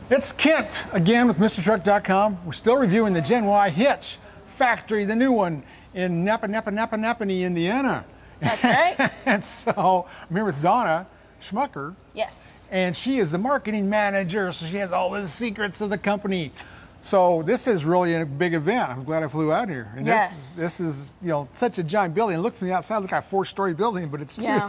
It's Kent again with MrTruck.com. We're still reviewing the Gen Y Hitch factory, the new one in Nappanee, Indiana. That's right. And so I'm here with Donna Schmucker. Yes. And she is the marketing manager, so she has all the secrets of the company. So this is really a big event. I'm glad I flew out here. And yes. This is, you know, such a giant building. Look from the outside, look like a 4-story building, but it's yeah,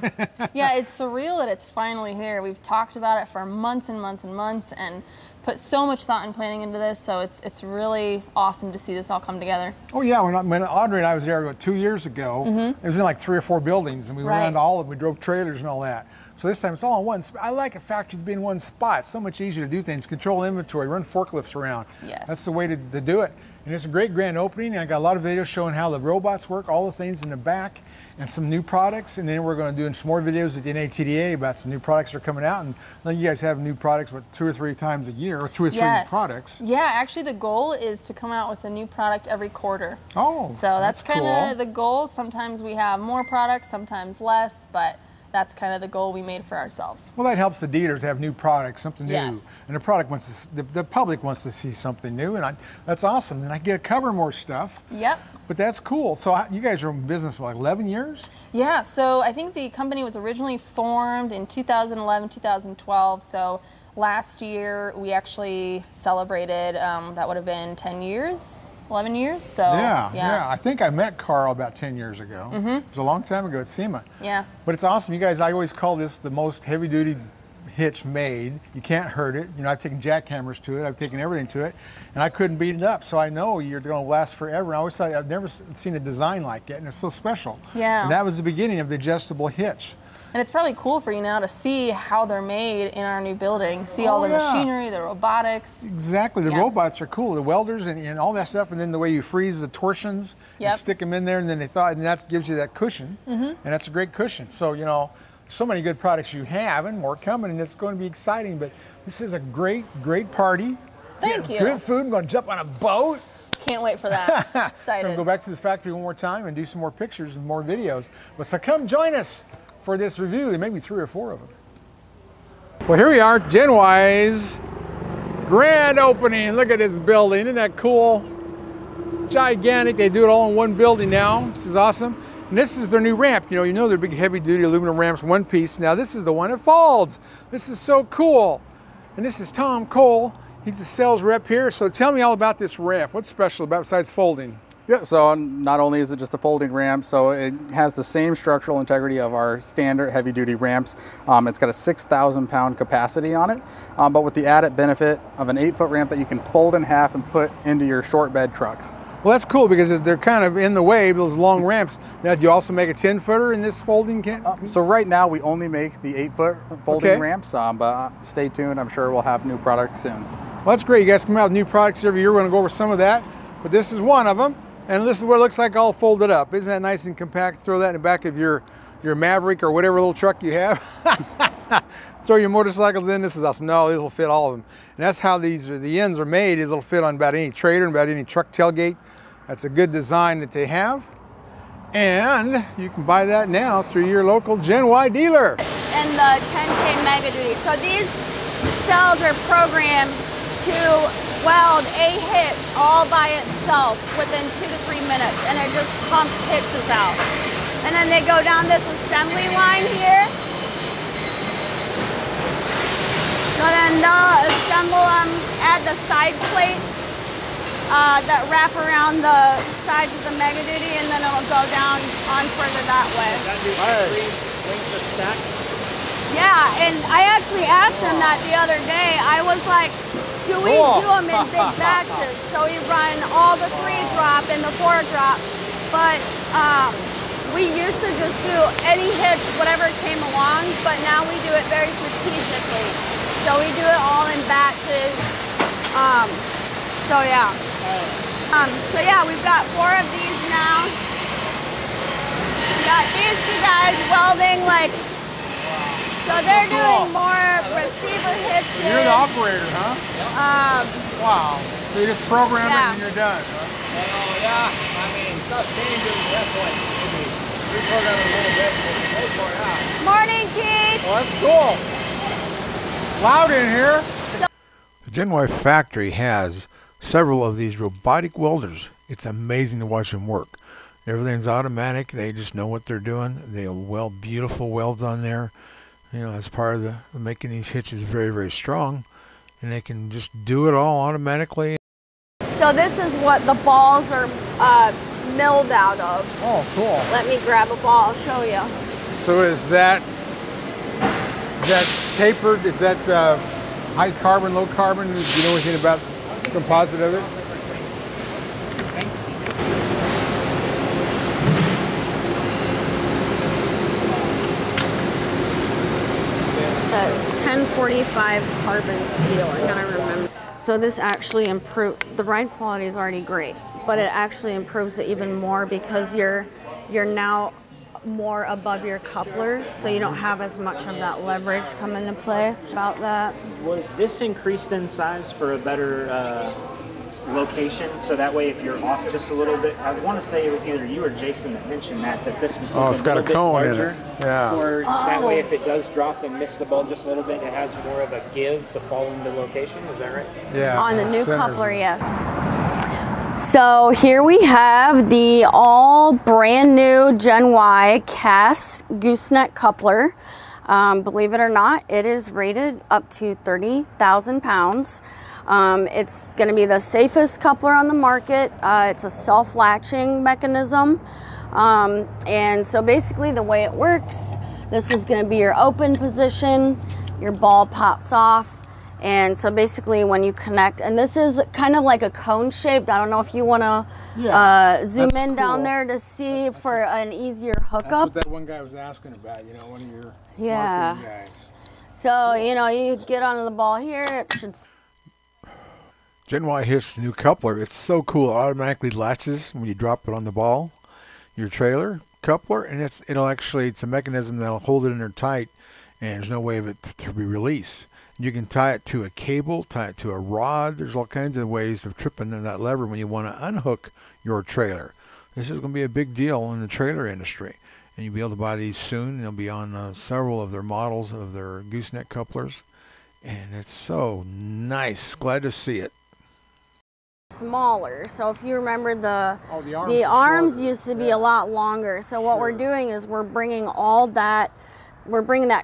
yeah. It's surreal that it's finally here. We've talked about it for months and months and months, and put so much thought and planning into this. So it's really awesome to see this all come together. Oh yeah, when Audrey and I was there about 2 years ago, it was in like 3 or 4 buildings, and we went around to all of them. We drove trailers and all that. So this time it's all in one spot. I like a factory to be in one spot. It's so much easier to do things, control inventory, run forklifts around. Yes. That's the way to do it. And it's a great grand opening. And I got a lot of videos showing how the robots work, all the things in the back, and some new products. And then we're going to do some more videos at the NATDA about some new products that are coming out. And you guys have new products, what, 2 or 3 times a year, or 2 or 3 products. Yeah, actually the goal is to come out with a new product every quarter. Oh, so that's kind of the goal. Sometimes we have more products, sometimes less, but that's kind of the goal we made for ourselves. Well, that helps the dealers to have new products, something new. Yes. And the product wants to, the public wants to see something new, and that's awesome. And I get to cover more stuff. Yep. But that's cool. So you guys are in business for like 11 years? Yeah, so I think the company was originally formed in 2011, 2012. So last year we actually celebrated, that would have been 10 years. 11 years, so yeah. I think I met Carl about 10 years ago. It was a long time ago at SEMA. Yeah. But it's awesome. You guys, I always call this the most heavy-duty hitch made. You can't hurt it. You know, I've taken jackhammers to it. I've taken everything to it, and I couldn't beat it up. So I know you're going to last forever. And I always thought I've never seen a design like it, and it's so special. Yeah. And that was the beginning of the adjustable hitch. And it's probably cool for you now to see how they're made in our new building. See all the machinery, the robotics. Exactly, the robots are cool, the welders and all that stuff, and then the way you freeze the torsions, and stick them in there, and then and that gives you that cushion, and that's a great cushion. So, you know, so many good products you have, and more coming, and it's going to be exciting, but this is a great, great party. Thank you. Good food, I'm going to jump on a boat. Can't wait for that. Excited. We're going to go back to the factory one more time and do some more pictures and more videos. But so come join us for this review. There may be 3 or 4 of them. Well, here we are, Gen Y's grand opening. Look at this building. Isn't that cool? Gigantic. They do it all in one building now. This is awesome. And this is their new ramp. You know their big heavy-duty aluminum ramps, one piece. Now this is the one that folds. This is so cool. And this is Tom Cole. He's the sales rep here. So tell me all about this ramp. What's special about besides folding? Yeah, so not only is it just a folding ramp, so it has the same structural integrity of our standard heavy-duty ramps. It's got a 6,000-pound capacity on it, but with the added benefit of an 8-foot ramp that you can fold in half and put into your short bed trucks. Well, that's cool because they're kind of in the way, those long ramps. Now, do you also make a 10-footer in this folding kit? So right now, we only make the 8-foot folding ramps, but stay tuned. I'm sure we'll have new products soon. Well, that's great. You guys come out with new products every year. We're going to go over some of that, but this is one of them. And this is what it looks like all folded up. Isn't that nice and compact? Throw that in the back of your Maverick or whatever little truck you have. Throw your motorcycles in. This is awesome. No, this will fit all of them. And that's how the ends are made. It'll fit on about any trailer and about any truck tailgate. That's a good design that they have. And you can buy that now through your local Gen Y dealer. And the 10K Mega Duty. So these cells are programmed to weld a hitch all by itself within 2 to 3 minutes, and it just pumps hitches out. And then they go down this assembly line here. So then they'll assemble them, add the side plates that wrap around the sides of the Mega Duty, and then it'll go down on further that way. Yeah, and I actually asked him that the other day. I was like, do we do them in big batches? So we run all the 3-drop and the 4-drop, but we used to just do any hitch, whatever came along, but now we do it very strategically. So we do it all in batches. So yeah. So yeah, we've got 4 of these now. We got these 2 guys welding like. So they're doing more receiver hitches. You're the operator, huh? Wow. So you just program it and you're done, huh? Yeah, I mean, Morning, Keith. Well, that's cool. Loud in here. The Gen Y factory has several of these robotic welders. It's amazing to watch them work. Everything's automatic. They just know what they're doing. They weld beautiful welds on there. You know, as part of the making these hitches very, very strong. And they can just do it all automatically. So this is what the balls are milled out of. Oh, cool. Let me grab a ball, I'll show you. So is that tapered? Is that high carbon, low carbon? Do you know anything about the composite of it? So it's 1045 carbon steel, I gotta remember. So this actually improved, the ride quality is already great, but it actually improves it even more because you're now more above your coupler, so you don't have as much of that leverage come into play about that. Was this increased in size for a better location? So that way if you're off just a little bit, I want to say it was either you or Jason that mentioned that this was it's got a cone in it. Yeah. Or that way if it does drop and miss the ball just a little bit, it has more of a give to fall into location. Is that right? Yeah. On the new coupler, yes. So here we have the all brand new Gen Y cast gooseneck coupler. Believe it or not, it is rated up to 30,000 pounds. It's going to be the safest coupler on the market. It's a self-latching mechanism. And so basically the way it works, this is going to be your open position, your ball pops off. And so basically when you connect, and this is kind of like a cone shaped. I don't know if you want to zoom in down there to see for an easier hookup. That's what that one guy was asking about, you know, one of your marketing guys. So, you know, you get onto the ball here, it should... Gen Y Hitch new coupler, it's so cool. It automatically latches when you drop it on the ball, your trailer coupler, and it's a mechanism that'll hold it in there tight, and there's no way of it to be released. You can tie it to a cable, tie it to a rod. There's all kinds of ways of tripping in that lever when you want to unhook your trailer. This is going to be a big deal in the trailer industry, and you'll be able to buy these soon. They'll be on several of their models of their gooseneck couplers, and it's so nice. Glad to see it. Smaller. So if you remember the arms used to be a lot longer. So what we're doing is we're bringing that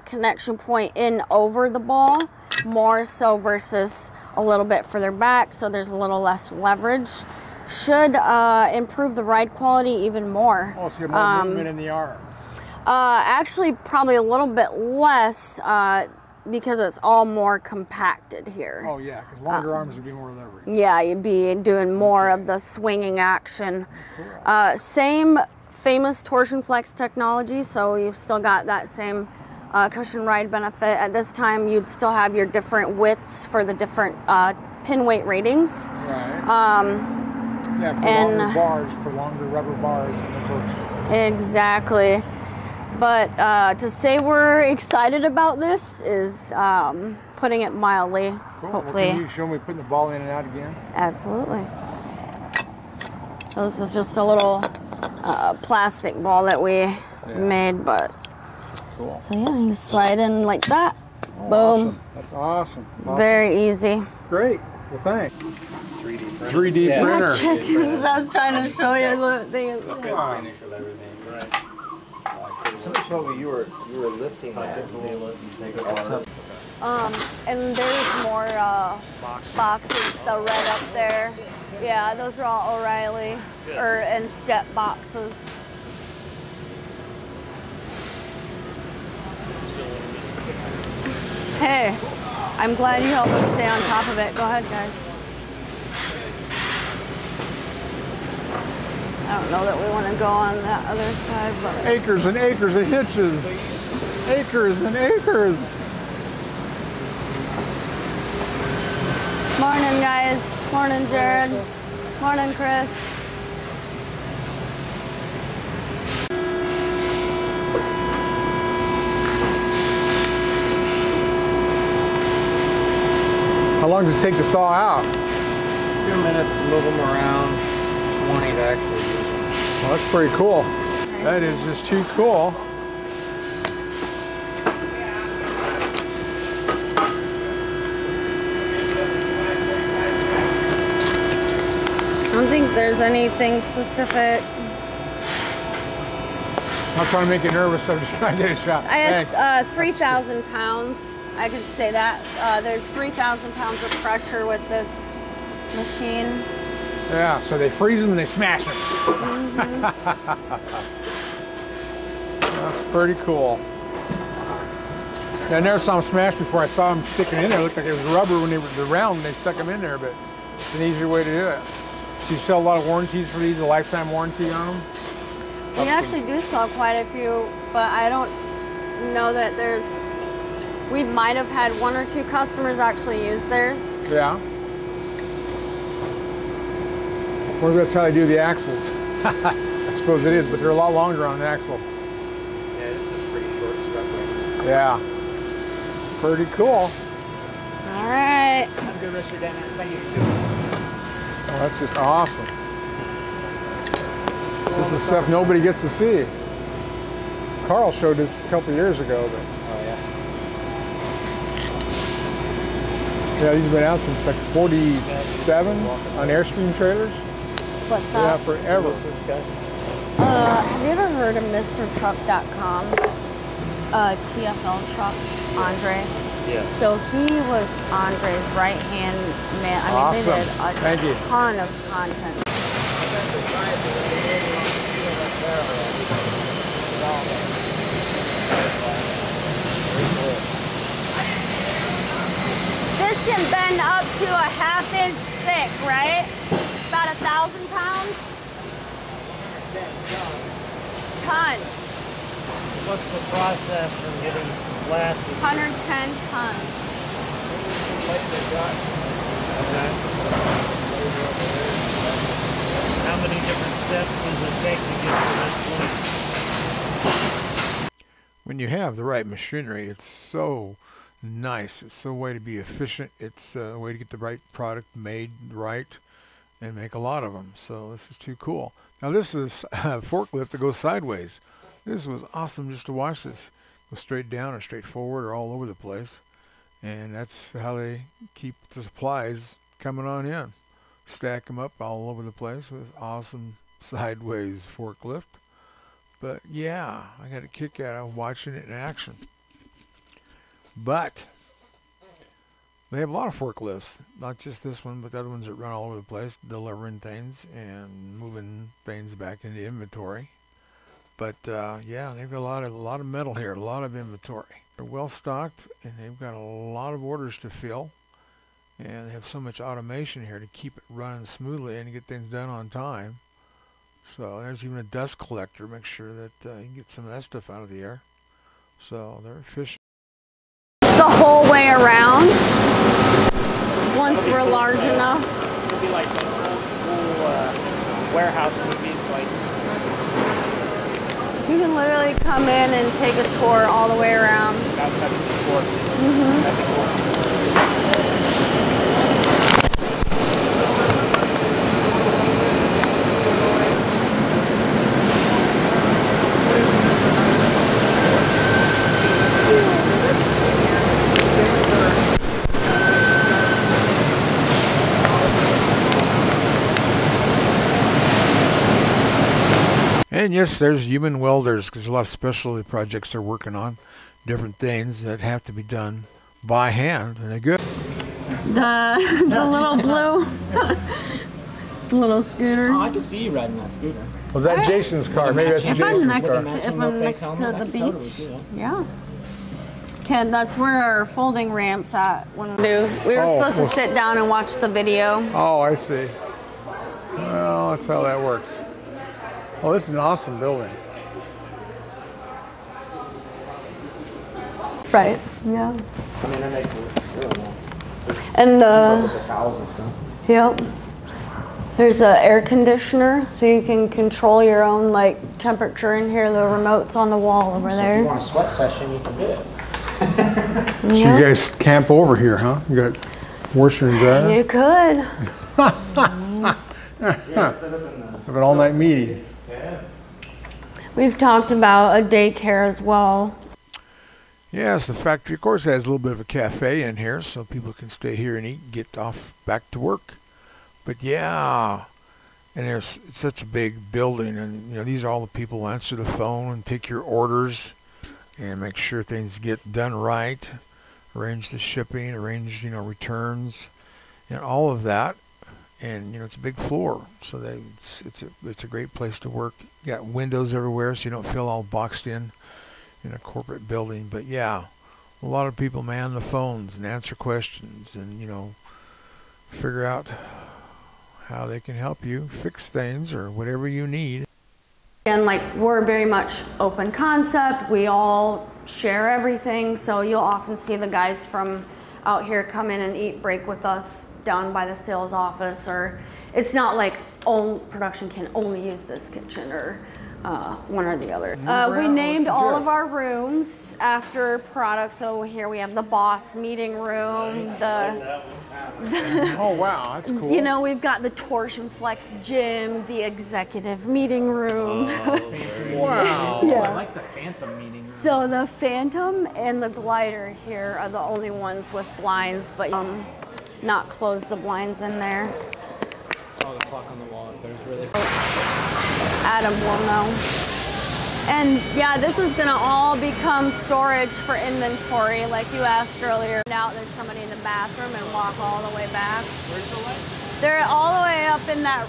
connection point in over the ball more so versus a little bit further back, so there's a little less leverage. Should improve the ride quality even more. Oh, so you have more movement in the arms. Actually, probably a little bit less because it's all more compacted here. Oh yeah, because longer arms would be more leverage. Yeah, you'd be doing more of the swinging action. Cool. Same famous torsion flex technology, so you've still got that same cushion ride benefit. At this time, you'd still have your different widths for the different pin weight ratings. Right. Yeah, for longer bars, for longer rubber bars in the torsion. Exactly. But to say we're excited about this is putting it mildly, cool. hopefully. Well, can you show me putting the ball in and out again? Absolutely. So this is just a little plastic ball that we made, but cool. So yeah, you slide in like that. Oh, boom. Awesome. That's awesome. Very easy. Great. Well, thanks. 3D printer. 3D printer. Yeah, check this. I was trying to show you the thing. Finish of everything. Right. Somebody told me you were lifting that. And there's more boxes, the red up there. Yeah, those are all O'Reilly and step boxes. Hey, I'm glad you helped us stay on top of it. Go ahead, guys. I don't know that we want to go on that other side, but... Acres and acres of hitches. Acres and acres. Morning, guys. Morning, Jared. Morning, Chris. How long does it take to thaw out? 2 minutes to move them around, 20 to actually use them. Well, that's pretty cool. That is just too cool. I don't think there's anything specific. I'm trying to make you nervous, so I'm just trying to get a shot. I asked 3,000 pounds. I could say that. There's 3,000 pounds of pressure with this machine. Yeah, so they freeze them and they smash them. That's pretty cool. Yeah, I never saw them smash before. I saw them sticking in there. It looked like it was rubber when they were round and they stuck them in there, but it's an easier way to do it. Do you sell a lot of warranties for these, a lifetime warranty on them? We actually do sell quite a few, but I don't know that there's, we might have had 1 or 2 customers actually use theirs. Yeah. I wonder if that's how they do the axles. I suppose it is, but they're a lot longer on an axle. Yeah, this is pretty short stuff right now. Yeah. Pretty cool. All right. Have a good rest of your day, man. Thank you. Oh, that's just awesome. This is stuff nobody gets to see. Carl showed this a couple years ago, but Oh yeah. yeah, these have been out since like 47 on Airstream trailers. What's Yeah, that? forever. Have you ever heard of MrTruck.com? TFL Truck, Andre. Yeah. So he was Andre's right-hand man. I mean, Awesome. they did Thank you. a ton of content. This can bend up to a 1/2 inch thick, right? About 1,000 pounds? Ton. What's the process from getting blasted? 110 tons. Okay. How many different steps does it take to get to this point? When you have the right machinery, it's so nice. It's so way to be efficient. It's a way to get the right product made right and make a lot of them. So this is too cool. Now this is a forklift that goes sideways. This was awesome just to watch this. Go straight down or straight forward or all over the place. And that's how they keep the supplies coming on in. Stack them up all over the place with awesome sideways forklift. But yeah, I got a kick out of watching it in action. But they have a lot of forklifts, not just this one, but the other ones that run all over the place, delivering things and moving things back into inventory. But yeah, they've got a lot of metal here, a lot of inventory. They're well stocked, and they've got a lot of orders to fill. And they have so much automation here to keep it running smoothly and to get things done on time. So there's even a dust collector. Make sure that you can get some of that stuff out of the air. So they're efficient. The whole way around. Once we're large enough. It'll be like those old school warehouse movies, like. You can literally come in and take a tour all the way around. Outside the store. Mm-hmm. And yes, there's human welders, because there's a lot of specialty projects they're working on, different things that have to be done by hand, and they're good. The little blue little scooter. Oh, I can see you riding that scooter. Was that Jason's car? Maybe that's If I'm Jason's next, car. if I'm next to the beach, yeah. Ken, that's where our folding ramp's at. When we were supposed to sit down and watch the video. Oh, I see. Well, that's how that works. Oh, this is an awesome building. Right. Yeah. I mean, that makes it really nice. And The towels and stuff. yep. There's an air conditioner, so you can control your own like temperature in here. The remote's on the wall over So if there. you want a sweat session, you can do it. So you guys camp over here, huh? You got washer and dryer? You could. Have an all-night meeting. Yeah. We've talked about a daycare as well. Yes, the factory, of course, has a little bit of a cafe in here, so people can stay here and eat and get off back to work. But yeah, and it's such a big building, and you know, these are all the people who answer the phone and take your orders and make sure things get done right, arrange the shipping, arrange, you know, returns, and all of that. And you know, it's a big floor, so that it's a great place to work. You got windows everywhere, so you don't feel all boxed in a corporate building. But yeah, a lot of people man the phones and answer questions, and you know, figure out how they can help you fix things or whatever you need. And like, we're very much open concept. We all share everything, so you'll often see the guys from out here come in and eat break with us down by the sales office, or it's not like production can only use this kitchen or one or the other. We named all of our rooms after products. So here we have the boss meeting room, Oh wow, that's cool. You know, we've got the Torsion Flex gym, the executive meeting room. Wow. Yeah. I like the Phantom meeting room. So the Phantom and the Glider here are the only ones with blinds, but not close the blinds in there. Oh, the clock on the wall. There's really. Adam will know. And yeah, this is gonna all become storage for inventory, like you asked earlier. Now there's somebody in the bathroom and walk all the way back. Where's the light? They're all the way up in that,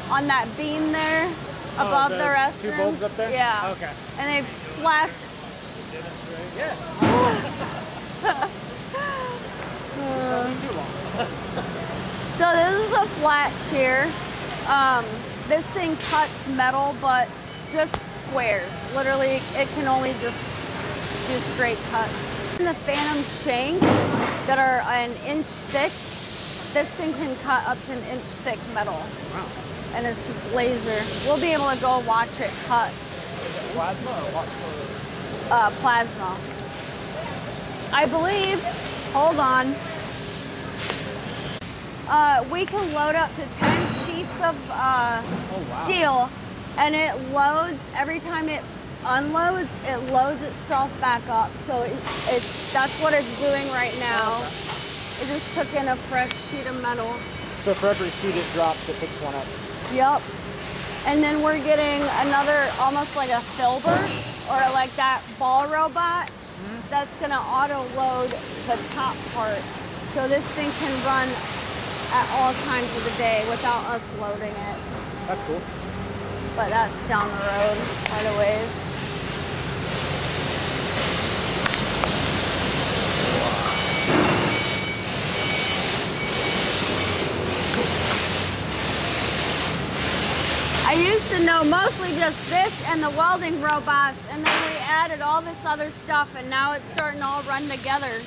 on that beam there, above the restroom. Two bulbs up there? Yeah. Okay. And they flash. Yeah. So this is a flat shear. This thing cuts metal, but just squares. Literally, it can only just do straight cuts. And the Phantom shanks that are an inch thick, this thing can cut up to an inch thick metal. Wow. And it's just laser. We'll be able to go watch it cut. Plasma or what? Plasma. I believe, hold on. We can load up to 10 sheets of steel, and it loads, every time it unloads, it loads itself back up. So that's what it's doing right now. It just took in a fresh sheet of metal. So for every sheet it drops, it picks one up. Yep. And then we're getting another, almost like a filber, or like that ball robot, that's gonna auto load the top part. So this thing can run at all times of the day without us loading it. That's cool. But that's down the road quite a ways. I used to know mostly just this and the welding robots, and then we added all this other stuff, and now it's starting to all run together.